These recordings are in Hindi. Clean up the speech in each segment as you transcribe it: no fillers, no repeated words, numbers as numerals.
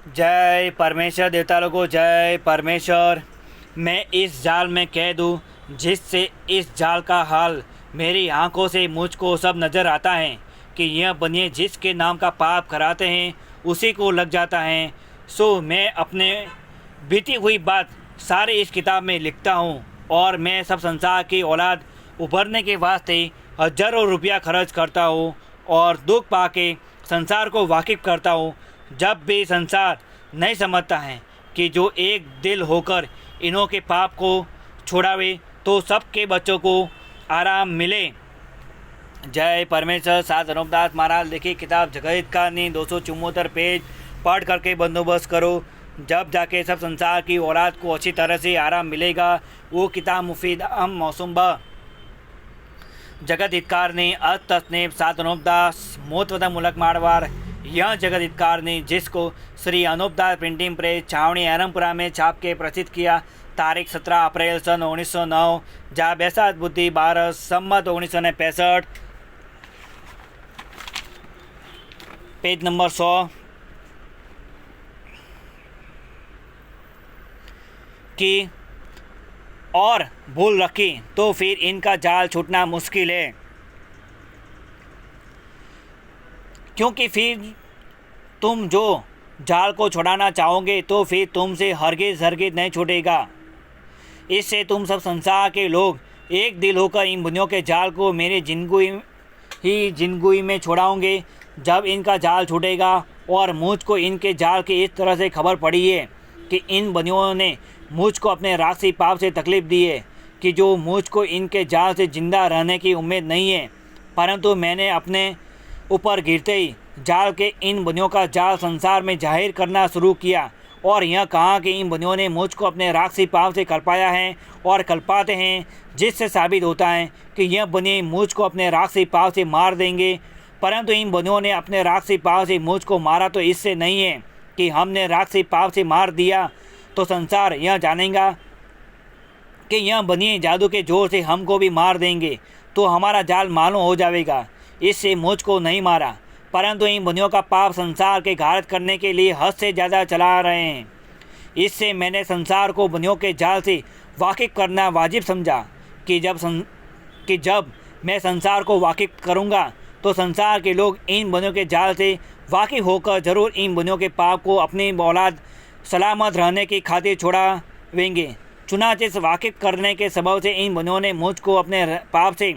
जय परमेश्वर, देवता लोगों को जय परमेश्वर। मैं इस जाल में कह दूँ जिससे इस जाल का हाल मेरी आंखों से मुझको सब नज़र आता है कि यह बनिए जिसके नाम का पाप कराते हैं उसी को लग जाता है। सो मैं अपने बीती हुई बात सारी इस किताब में लिखता हूँ और मैं सब संसार की औलाद उभरने के वास्ते हज़ारों रुपया खर्च करता हूँ और दुख पाके संसार को वाकिफ़ करता हूँ। जब भी संसार नहीं समझता है कि जो एक दिल होकर इन्हों के पाप को छोड़ावे तो सबके बच्चों को आराम मिले। जय परमेश्वर। सात अनुपदास महाराज लिखी किताब जगत का नी 274 पेज पढ़ करके बंदोबस्त करो, जब जाके सब संसार की औलाद को अच्छी तरह से आराम मिलेगा। वो किताब मुफीद अम मौसुम ब जगत हितकार ने तस्नेब सात अनुपदास मोतवदा मुलक मारवार। यह जगत हितकार ने जिसको श्री अनुपदास प्रिंटिंग प्रेस छावनी एरमपुरा में छाप के प्रसिद्ध किया। तारीख 17 अप्रैल सन 1909 जहाँ बैसाख बुद्धि 12 सम्मत 1965। पेज नंबर 100 की और भूल रखी तो फिर इनका जाल छूटना मुश्किल है, क्योंकि फिर तुम जो जाल को छुड़ाना चाहोगे तो फिर तुमसे हरगिज़ हरगिज़ नहीं छूटेगा। इससे तुम सब संसार के लोग एक दिल होकर इन बुनियों के जाल को मेरे जिंदगी में छुड़ाओगे। जब इनका जाल छूटेगा और मुझको इनके जाल की इस तरह से खबर पड़ी है कि इन बनियों ने मुझको अपने राक्षसी पाप से तकलीफ़ दी है कि जो मुझको इनके जाल से ज़िंदा रहने की उम्मीद नहीं है, परंतु मैंने अपने ऊपर गिरते ही जाल के इन बनियों का जाल संसार में जाहिर करना शुरू किया और यह कहा कि इन बनियों ने मुझको अपने राक्षसी पाप से कल्पाया है और कल्पाते हैं, जिससे साबित होता है कि यह बनिए मुझको अपने राक्षसी पाप से मार देंगे। परंतु इन बनियों ने अपने राक्षसी पाप से मुझको मारा तो इससे नहीं है कि हमने राक्षसी पाप से मार दिया तो संसार यह जानेगा कि यह बनिए जादू के जोर से हमको भी मार देंगे तो हमारा जाल मालूम हो जाएगा। इससे मुझको नहीं मारा, परंतु इन बनियों का पाप संसार के घात करने के लिए हद से ज़्यादा चला रहे हैं। इससे मैंने संसार को बनियों के जाल से वाकिफ़ करना वाजिब समझा कि जब मैं संसार को वाकिफ़ करूँगा तो संसार के लोग इन बनियों के जाल से वाकिफ़ होकर ज़रूर इन बनियों के पाप को अपनी औलाद सलामत रहने की खातिर छोड़ावेंगे। चुनाचे से वाकिफ़ करने के सबब से इन बनियों ने मुझको अपने पाप से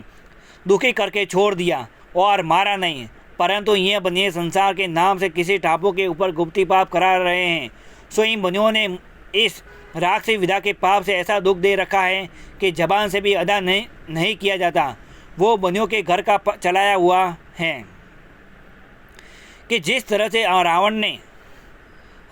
दुखी करके छोड़ दिया और मारा नहीं, परंतु ये बनिए संसार के नाम से किसी टापू के ऊपर गुप्ती पाप करा रहे हैं। सो इन बनियों ने इस राक्षसी विधा के पाप से ऐसा दुख दे रखा है कि जबान से भी अदा नहीं किया जाता। वो बनियों के घर का चलाया हुआ है कि जिस तरह से रावण ने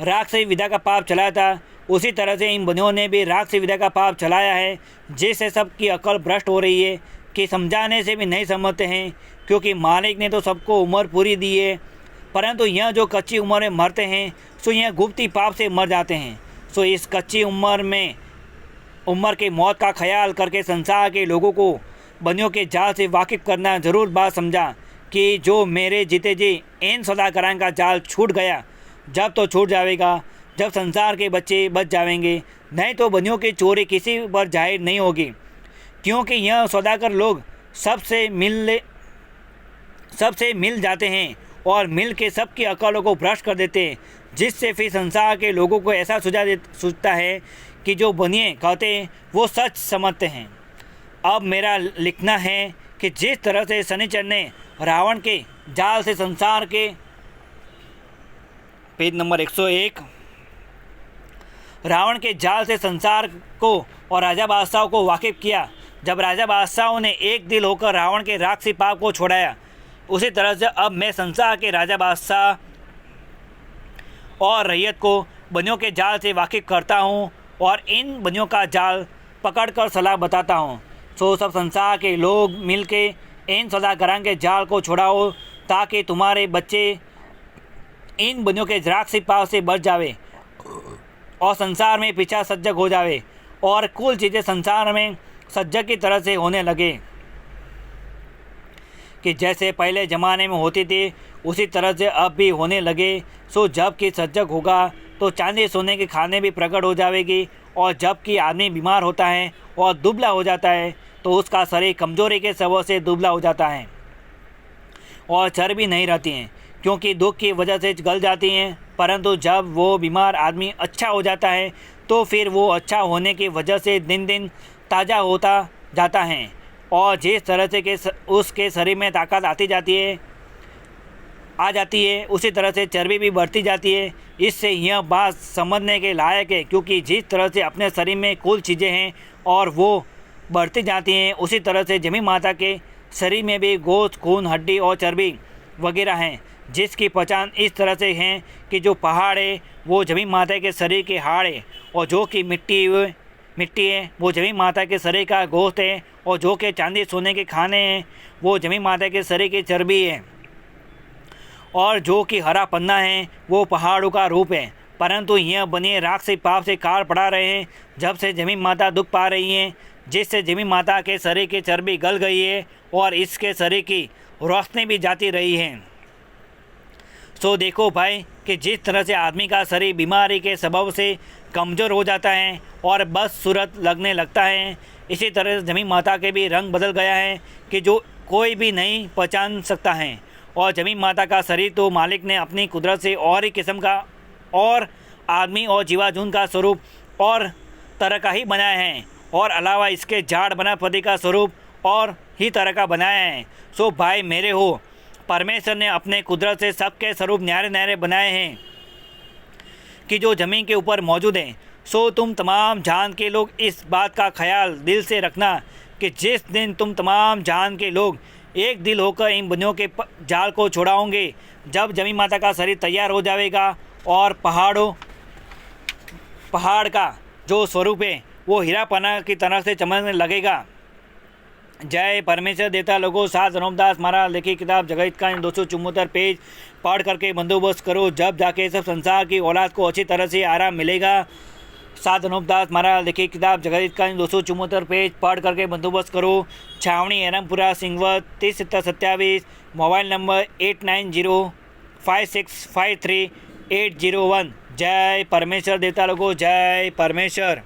राक्षसी विधा का पाप चलाया था, उसी तरह से इन बनियों ने भी राक्षसी विधा का पाप चलाया है, जिससे सबकी अकल भ्रष्ट हो रही है कि समझाने से भी नहीं समझते हैं, क्योंकि मालिक ने तो सबको उम्र पूरी दी है, परंतु यह जो कच्ची उम्र में मरते हैं सो यह गुप्ती पाप से मर जाते हैं। सो इस कच्ची उम्र के मौत का ख्याल करके संसार के लोगों को बनियों के जाल से वाकिफ़ करना ज़रूर बात समझा कि जो मेरे जीते जी इन सौदागरां का जाल छूट गया, जब तो छूट जाएगा जब संसार के बच्चे बच जाएंगे, नहीं तो बनियों की चोरी किसी पर जाहिर नहीं होगी, क्योंकि यह सौदागर लोग सबसे मिल जाते हैं और मिल के सबकी अकलों को भ्रष्ट कर देते हैं, जिससे फिर संसार के लोगों को ऐसा सूझता है कि जो बनिए कहते हैं वो सच समझते हैं। अब मेरा लिखना है कि जिस तरह से शनिचर ने रावण के जाल से संसार के पेज नंबर 101 रावण के जाल से संसार को और राजा बादशाह को वाकिफ़ किया। जब राजा बादशाहों ने एक दिल होकर रावण के राक्षसी पाप को छोड़ाया, उसी तरह से अब मैं संसार के राजा बादशाह और रैयत को बनियों के जाल से वाकिफ़ करता हूँ और इन बनियों का जाल पकड़कर सलाह बताता हूँ। सो सब संसार के लोग मिलके इन सौदागरां के जाल को छुड़ाओ ताकि तुम्हारे बच्चे इन बनियों के राक्षसी पाप से बच जावे और संसार में पीछा सज्जक हो जावे और कुल चीज़ें संसार में सज्जक की तरह से होने लगे कि जैसे पहले ज़माने में होती थी उसी तरह से अब भी होने लगे। सो जब कि सज्जक होगा तो चांदी सोने के खाने भी प्रकट हो जाएगी। और जबकि आदमी बीमार होता है और दुबला हो जाता है तो उसका शरीर कमजोरी के सबब से दुबला हो जाता है और चर्बी नहीं रहती हैं, क्योंकि दुख की वजह से गल जाती हैं। परंतु जब वो बीमार आदमी अच्छा हो जाता है तो फिर वो अच्छा होने की वजह से दिन दिन ताज़ा होता जाता है और जिस तरह से कि उसके शरीर में ताकत आ जाती है उसी तरह से चर्बी भी बढ़ती जाती है। इससे यह बात समझने के लायक है, क्योंकि जिस तरह से अपने शरीर में कुल चीज़ें हैं और वो बढ़ती जाती हैं, उसी तरह से जमी माता के शरीर में भी गोश्त, खून, हड्डी और चर्बी वगैरह हैं, जिसकी पहचान इस तरह से है कि जो पहाड़ है वो जमी माता के शरीर के हाड़ है, और जो कि मिट्टी है वो जमी माता के शरीर का गोश्त है, और जो कि चांदी सोने के खाने हैं वो जमी माता के शरीर की चर्बी है, और जो कि हरा पन्ना है वो पहाड़ों का रूप है। परंतु यह बनिए राख से पाप से काट पड़ा रहे हैं, जब से जमी माता दुख पा रही हैं, जिससे जमी माता के शरीर की चर्बी गल गई है और इसके शरीर की रोशनी भी जाती रही है। सो देखो भाई कि जिस तरह से आदमी का शरीर बीमारी के सबब से कमज़ोर हो जाता है और बस सूरत लगने लगता है, इसी तरह से जमी माता के भी रंग बदल गया है कि जो कोई भी नहीं पहचान सकता है। और जमी माता का शरीर तो मालिक ने अपनी कुदरत से और ही किस्म का और आदमी और जीवाजून का स्वरूप और तरह का ही बनाया है, और अलावा इसके झाड़ वनस्पति का स्वरूप और ही तरह का बनाया है। सो भाई मेरे हो, परमेश्वर ने अपने कुदरत से सबके स्वरूप न्यारे न्यारे बनाए हैं कि जो ज़मीन के ऊपर मौजूद हैं। सो तुम तमाम जान के लोग इस बात का ख्याल दिल से रखना कि जिस दिन तुम तमाम जान के लोग एक दिल होकर इन बनियों के जाल को छुड़ाओगे, जब जमी माता का शरीर तैयार हो जाएगा और पहाड़ का जो स्वरूप है वो हीरा पन्ना की तरह से चमकने लगेगा। जय परमेश्वर देता लोगों, सात रनोमदास महाराज लिखी किताब जगत का 274 पेज पढ़ करके बंदोबस्त करो, जब जाके सब संसार की औलाद को अच्छी तरह से आराम मिलेगा। सात रनोमदास महाराज लिखी किताब जगत का 274 पेज पढ़ करके बंदोबस्त करो। छावनी एरमपुरा सिंहवत 307027, मोबाइल नंबर 8905653801। जय परमेश्वर देता लोगों, जय परमेश्वर।